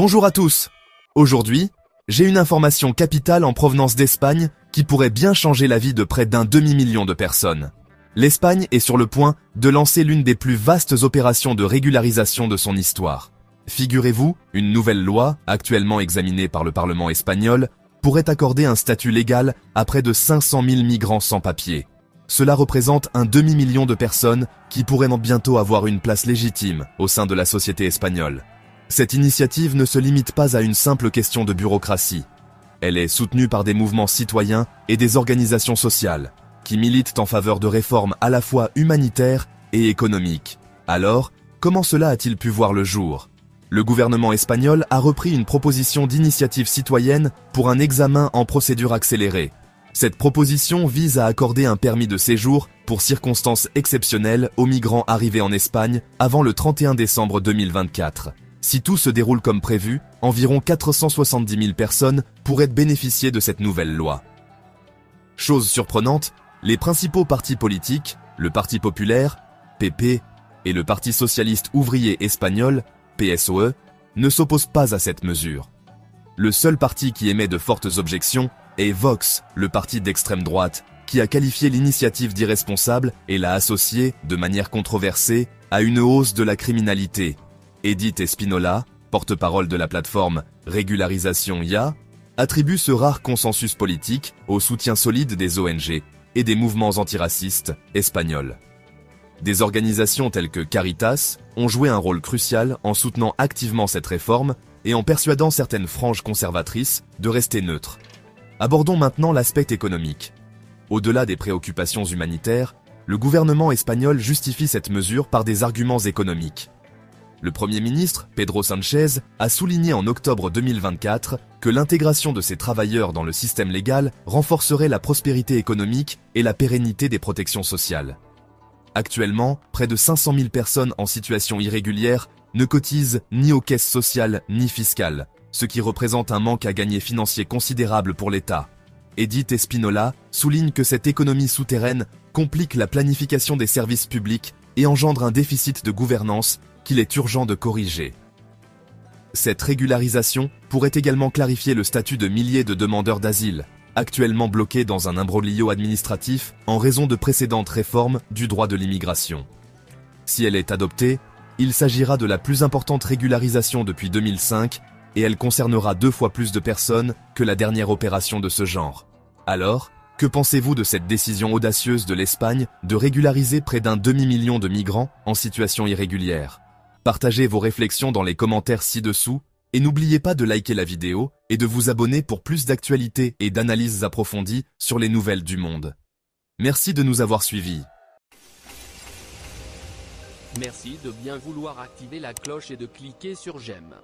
Bonjour à tous. Aujourd'hui, j'ai une information capitale en provenance d'Espagne qui pourrait bien changer la vie de près d'un demi-million de personnes. L'Espagne est sur le point de lancer l'une des plus vastes opérations de régularisation de son histoire. Figurez-vous, une nouvelle loi, actuellement examinée par le Parlement espagnol, pourrait accorder un statut légal à près de 500 000 migrants sans papier. Cela représente un demi-million de personnes qui pourraient bientôt avoir une place légitime au sein de la société espagnole. Cette initiative ne se limite pas à une simple question de bureaucratie. Elle est soutenue par des mouvements citoyens et des organisations sociales, qui militent en faveur de réformes à la fois humanitaires et économiques. Alors, comment cela a-t-il pu voir le jour ? Le gouvernement espagnol a repris une proposition d'initiative citoyenne pour un examen en procédure accélérée. Cette proposition vise à accorder un permis de séjour pour circonstances exceptionnelles aux migrants arrivés en Espagne avant le 31 décembre 2024. Si tout se déroule comme prévu, environ 470 000 personnes pourraient bénéficier de cette nouvelle loi. Chose surprenante, les principaux partis politiques, le Parti populaire, PP, et le Parti socialiste ouvrier espagnol, PSOE, ne s'opposent pas à cette mesure. Le seul parti qui émet de fortes objections est Vox, le parti d'extrême droite, qui a qualifié l'initiative d'irresponsable et l'a associée, de manière controversée, à une hausse de la criminalité. Edith Espinola, porte-parole de la plateforme Régularisation IA, attribue ce rare consensus politique au soutien solide des ONG et des mouvements antiracistes espagnols. Des organisations telles que Caritas ont joué un rôle crucial en soutenant activement cette réforme et en persuadant certaines franges conservatrices de rester neutres. Abordons maintenant l'aspect économique. Au-delà des préoccupations humanitaires, le gouvernement espagnol justifie cette mesure par des arguments économiques. Le Premier ministre, Pedro Sánchez, a souligné en octobre 2024 que l'intégration de ces travailleurs dans le système légal renforcerait la prospérité économique et la pérennité des protections sociales. Actuellement, près de 500 000 personnes en situation irrégulière ne cotisent ni aux caisses sociales ni fiscales, ce qui représente un manque à gagner financier considérable pour l'État. Edith Espinola souligne que cette économie souterraine complique la planification des services publics et engendre un déficit de gouvernance qu'il est urgent de corriger. Cette régularisation pourrait également clarifier le statut de milliers de demandeurs d'asile, actuellement bloqués dans un imbroglio administratif en raison de précédentes réformes du droit de l'immigration. Si elle est adoptée, il s'agira de la plus importante régularisation depuis 2005 et elle concernera 2 fois plus de personnes que la dernière opération de ce genre. Alors, que pensez-vous de cette décision audacieuse de l'Espagne de régulariser près d'un demi-million de migrants en situation irrégulière ? Partagez vos réflexions dans les commentaires ci-dessous et n'oubliez pas de liker la vidéo et de vous abonner pour plus d'actualités et d'analyses approfondies sur les nouvelles du monde. Merci de nous avoir suivis. Merci de bien vouloir activer la cloche et de cliquer sur j'aime.